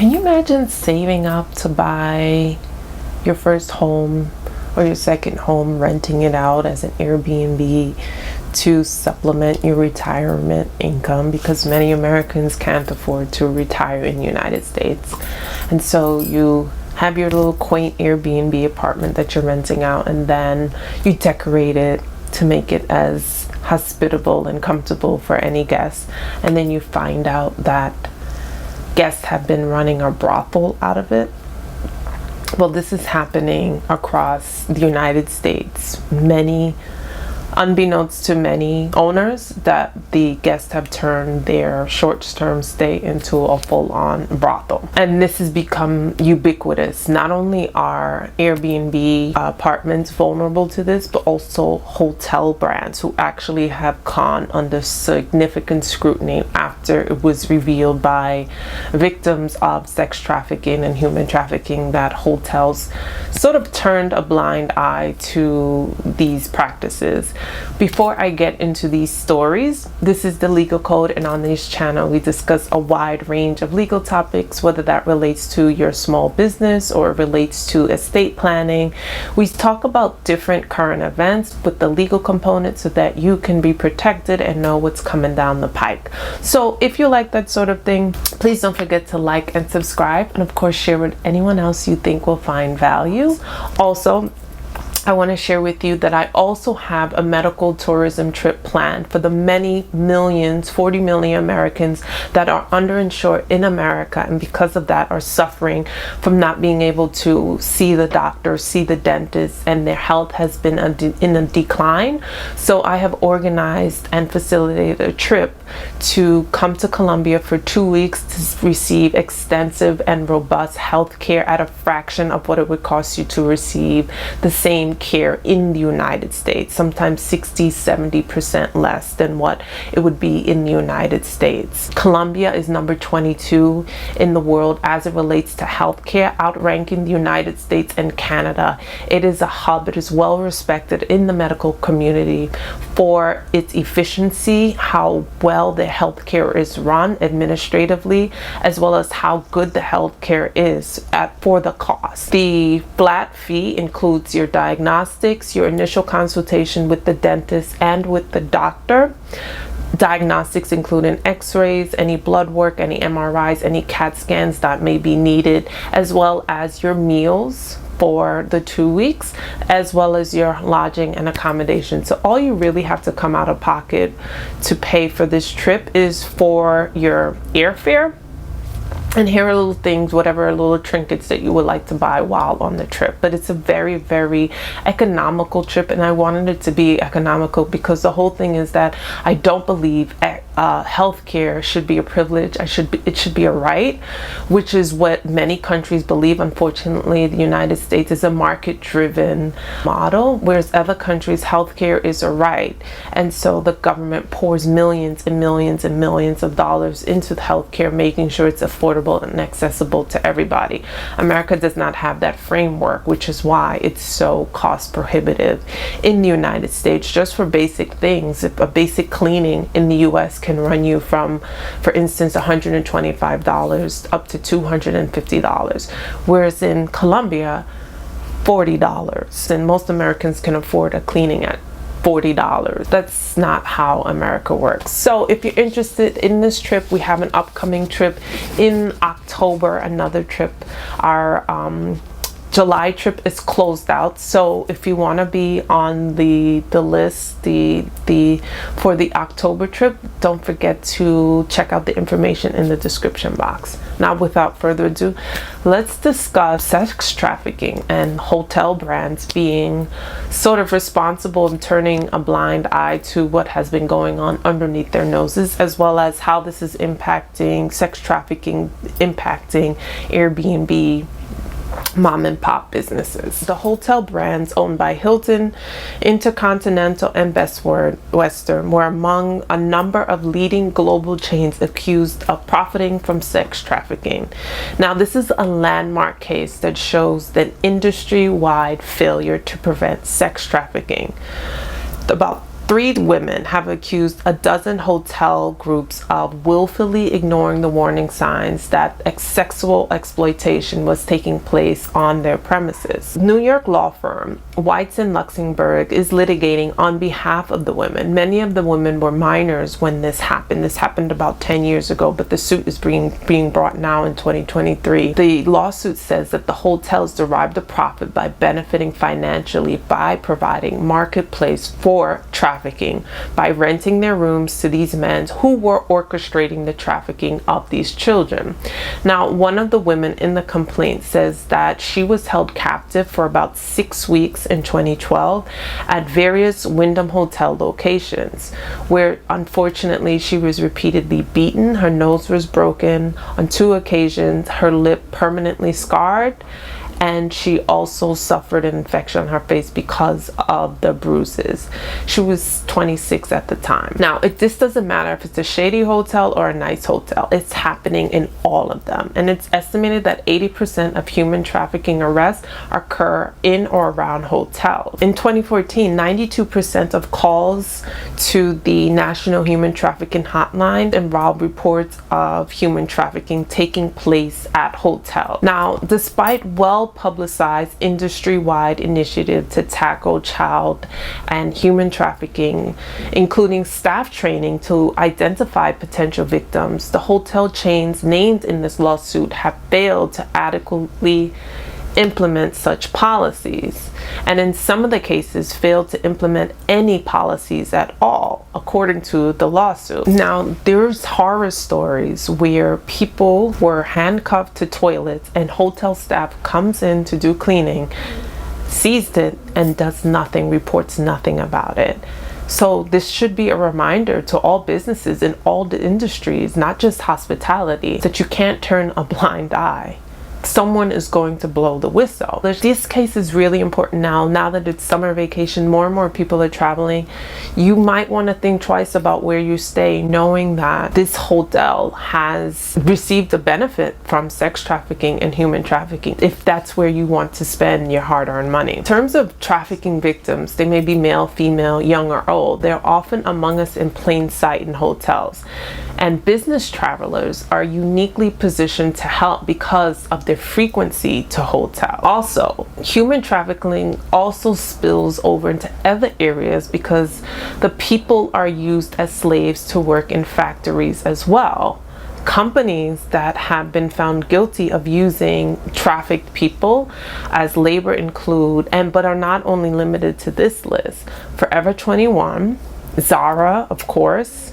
Can you imagine saving up to buy your first home or your second home, renting it out as an Airbnb to supplement your retirement income? Because many Americans can't afford to retire in the United States. And so you have your little quaint Airbnb apartment that you're renting out, and then you decorate it to make it as hospitable and comfortable for any guests. And then you find out that guests have been running a brothel out of it. Well, this is happening across the United States. Unbeknownst to many owners, that the guests have turned their short-term stay into a full-on brothel. And this has become ubiquitous. Not only are Airbnb apartments vulnerable to this, but also hotel brands who actually have gone under significant scrutiny after it was revealed by victims of sex trafficking and human trafficking that hotels sort of turned a blind eye to these practices. Before I get into these stories, this is the Legal Code, and on this channel we discuss a wide range of legal topics, whether that relates to your small business or relates to estate planning. We talk about different current events with the legal component so that you can be protected and know what's coming down the pike. So if you like that sort of thing, please don't forget to like and subscribe, and of course share with anyone else you think will find value. Also, I want to share with you that I also have a medical tourism trip planned for the many millions, 40 million Americans that are underinsured in America, and because of that are suffering from not being able to see the doctor, see the dentist, and their health has been in a decline. So I have organized and facilitated a trip to come to Colombia for 2 weeks to receive extensive and robust health care at a fraction of what it would cost you to receive the same care in the United States, sometimes 60-70% less than what it would be in the United States. Colombia is number 22 in the world as it relates to healthcare, outranking the United States and Canada. It is a hub. It is well respected in the medical community for its efficiency, how well the healthcare is run administratively, as well as how good the healthcare is for the cost. The flat fee includes your diagnostics, your initial consultation with the dentist and with the doctor. Diagnostics including x-rays, any blood work, any MRIs, any CAT scans that may be needed, as well as your meals for the 2 weeks, as well as your lodging and accommodation. So all you really have to come out of pocket to pay for this trip is for your airfare. And here are little things, whatever little trinkets that you would like to buy while on the trip. But it's a very, very economical trip, and I wanted it to be economical because the whole thing is that I don't believe healthcare should be a privilege. It should be a right, which is what many countries believe. Unfortunately, the United States is a market-driven model, whereas other countries, healthcare is a right. And so the government pours millions and millions and millions of dollars into healthcare, making sure it's affordable and accessible to everybody. America does not have that framework, which is why it's so cost prohibitive in the United States. Just for basic things, if a basic cleaning in the US can run you from, for instance, $125 up to $250, whereas in Colombia, $40. And most Americans can afford a cleaning at $40. That's not how America works. So if you're interested in this trip, we have an upcoming trip in October, another trip. Our July trip is closed out, so if you want to be on the list for the October trip, don't forget to check out the information in the description box. Now, without further ado, let's discuss sex trafficking and hotel brands being sort of responsible in turning a blind eye to what has been going on underneath their noses, as well as how this is impacting sex trafficking, impacting Airbnb mom and pop businesses. The hotel brands owned by Hilton, Intercontinental and Best Western were among a number of leading global chains accused of profiting from sex trafficking. Now, this is a landmark case that shows the industry-wide failure to prevent sex trafficking. About 3 women have accused a dozen hotel groups of willfully ignoring the warning signs that sexual exploitation was taking place on their premises. New York law firm Whites and Luxembourg is litigating on behalf of the women. Many of the women were minors when this happened. This happened about 10 years ago, but the suit is being brought now in 2023. The lawsuit says that the hotels derived a profit by benefiting financially by providing marketplace for trafficking by renting their rooms to these men who were orchestrating the trafficking of these children. Now, one of the women in the complaint says that she was held captive for about 6 weeks in 2012 at various Wyndham Hotel locations, where unfortunately she was repeatedly beaten, her nose was broken on 2 occasions, her lip permanently scarred, and she also suffered an infection on her face because of the bruises. She was 26 at the time. Now, this doesn't matter if it's a shady hotel or a nice hotel. It's happening in all of them. And it's estimated that 80% of human trafficking arrests occur in or around hotels. In 2014, 92% of calls to the National Human Trafficking Hotline involved reports of human trafficking taking place at hotels. Now, despite well-publicized industry-wide initiative to tackle child and human trafficking, including staff training to identify potential victims, the hotel chains named in this lawsuit have failed to adequately implement such policies, and in some of the cases failed to implement any policies at all, according to the lawsuit. Now, there's horror stories where people were handcuffed to toilets and hotel staff comes in to do cleaning, sees it, and does nothing, reports nothing about it. So this should be a reminder to all businesses in all the industries, not just hospitality, that you can't turn a blind eye. Someone is going to blow the whistle. This case is really important now that it's summer vacation, more and more people are traveling. You might want to think twice about where you stay, knowing that this hotel has received a benefit from sex trafficking and human trafficking, if that's where you want to spend your hard-earned money. In terms of trafficking victims, they may be male, female, young or old. They're often among us in plain sight in hotels. And business travelers are uniquely positioned to help because of their frequency to hotels. Also, human trafficking also spills over into other areas because the people are used as slaves to work in factories as well. Companies that have been found guilty of using trafficked people as labor include, but are not only limited to this list: Forever 21, Zara, of course,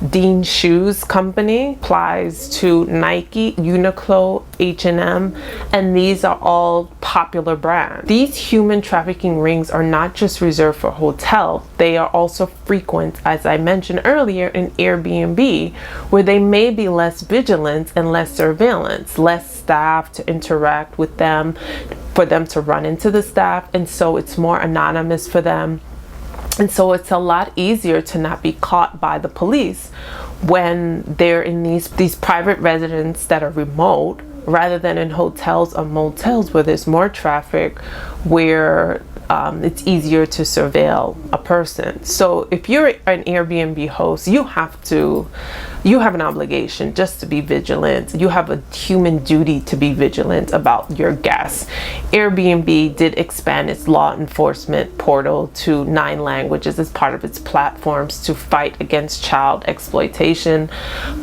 Dean Shoes Company, applies to Nike, Uniqlo, H&M, and these are all popular brands. These human trafficking rings are not just reserved for hotels, they are also frequent, as I mentioned earlier, in Airbnb, where they may be less vigilant and less surveillance, less staff to interact with them, for them to run into the staff, and so it's more anonymous for them. And so it's a lot easier to not be caught by the police when they're in these private residences that are remote, rather than in hotels or motels where there's more traffic, where it's easier to surveil a person. So if you're an Airbnb host, you have an obligation just to be vigilant. You have a human duty to be vigilant about your guests. Airbnb did expand its law enforcement portal to 9 languages as part of its platforms to fight against child exploitation.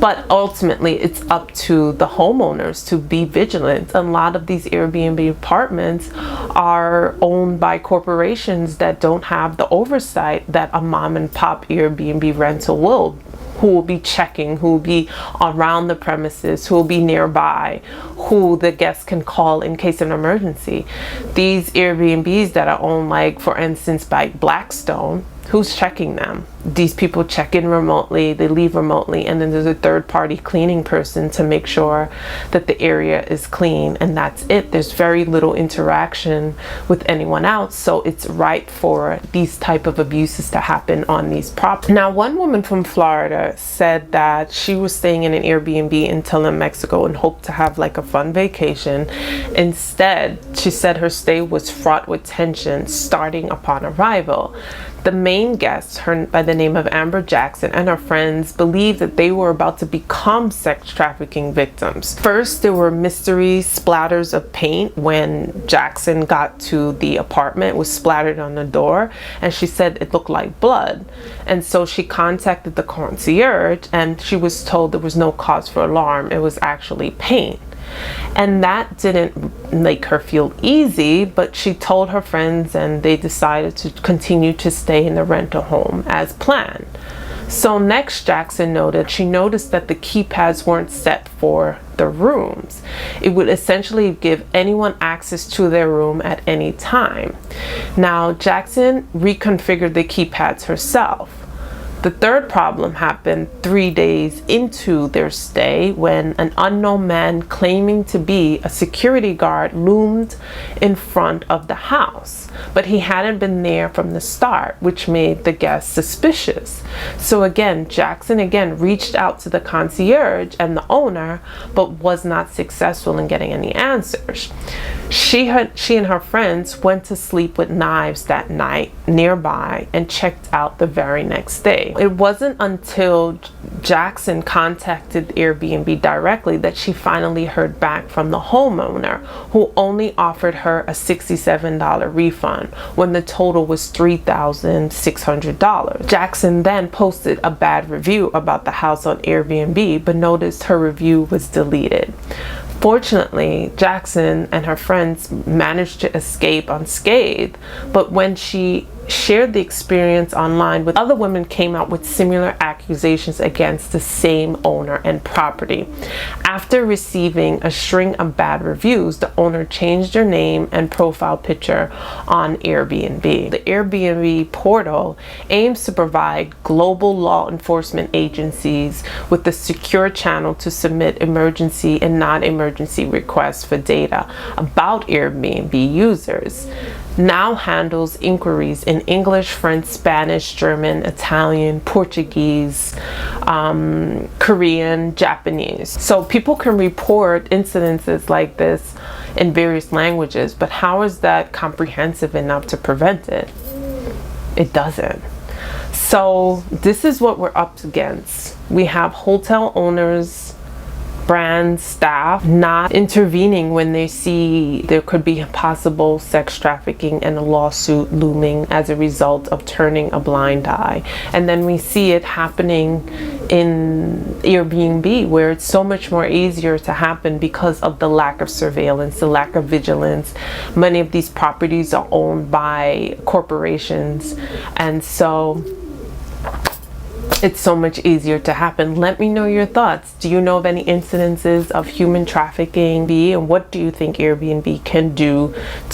But ultimately, it's up to the homeowners to be vigilant. A lot of these Airbnb apartments are owned by corporations that don't have the oversight that a mom and pop Airbnb rental will, who will be checking, who will be around the premises, who will be nearby, who the guests can call in case of an emergency. These Airbnbs that are owned, like for instance by Blackstone, who's checking them? These people check in remotely, they leave remotely, and then there's a third-party cleaning person to make sure that the area is clean, and that's it. There's very little interaction with anyone else, so it's right for these type of abuses to happen on these properties. Now, one woman from Florida said that she was staying in an Airbnb in Tulum, Mexico, and hoped to have like a fun vacation. Instead, she said her stay was fraught with tension starting upon arrival. The main guest, her by the name of Amber Jackson, and her friends believed that they were about to become sex trafficking victims. First, there were mystery splatters of paint when Jackson got to the apartment. It was splattered on the door, and she said it looked like blood. And so she contacted the concierge, and she was told there was no cause for alarm. It was actually paint. And that didn't make her feel easy, but she told her friends, and they decided to continue to stay in the rental home as planned. So next, Jackson noticed that the keypads weren't set for the rooms. It would essentially give anyone access to their room at any time. Now, Jackson reconfigured the keypads herself. The third problem happened 3 days into their stay, when an unknown man claiming to be a security guard loomed in front of the house, but he hadn't been there from the start, which made the guests suspicious. So again, Jackson reached out to the concierge and the owner, but was not successful in getting any answers. She and her friends went to sleep with knives that night nearby and checked out the very next day. It wasn't until Jackson contacted Airbnb directly that she finally heard back from the homeowner, who only offered her a $67 refund when the total was $3,600. Jackson then posted a bad review about the house on Airbnb, but noticed her review was deleted. Fortunately, Jackson and her friends managed to escape unscathed, but when she shared the experience online with other women, came out with similar accusations against the same owner and property. After receiving a string of bad reviews, the owner changed her name and profile picture on Airbnb. The Airbnb portal aims to provide global law enforcement agencies with a secure channel to submit emergency and non-emergency requests for data about Airbnb users. Now handles inquiries in English, French, Spanish, German, Italian, Portuguese, Korean, Japanese. So people can report incidences like this in various languages, but how is that comprehensive enough to prevent it? It doesn't. So this is what we're up against. We have hotel owners, brand staff not intervening when they see there could be possible sex trafficking and a lawsuit looming as a result of turning a blind eye. And then we see it happening in Airbnb, where it's so much more easier to happen because of the lack of surveillance, the lack of vigilance. Many of these properties are owned by corporations, and so it's so much easier to happen. Let me know your thoughts. Do you know of any incidences of human trafficking? And what do you think Airbnb can do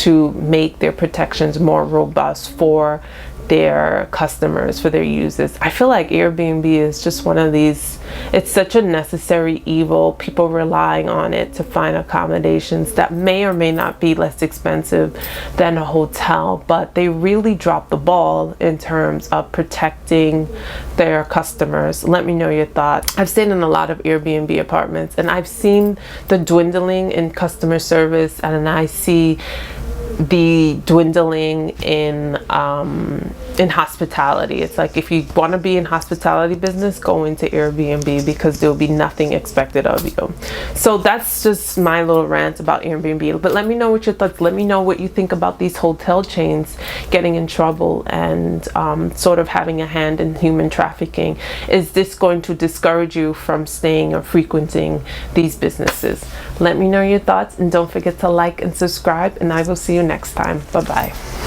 to make their protections more robust for their customers, for their users? I feel like Airbnb is just one of these, it's such a necessary evil, people relying on it to find accommodations that may or may not be less expensive than a hotel, but they really drop the ball in terms of protecting their customers. Let me know your thoughts. I've stayed in a lot of Airbnb apartments, and I've seen the dwindling in customer service, and I see the dwindling in hospitality. It's like, if you want to be in hospitality business, go into Airbnb, because there'll be nothing expected of you. So that's just my little rant about Airbnb. But let me know what your thoughts. Let me know what you think about these hotel chains getting in trouble and sort of having a hand in human trafficking. Is this going to discourage you from staying or frequenting these businesses? Let me know your thoughts, and don't forget to like and subscribe, and I will see you next time. Bye bye.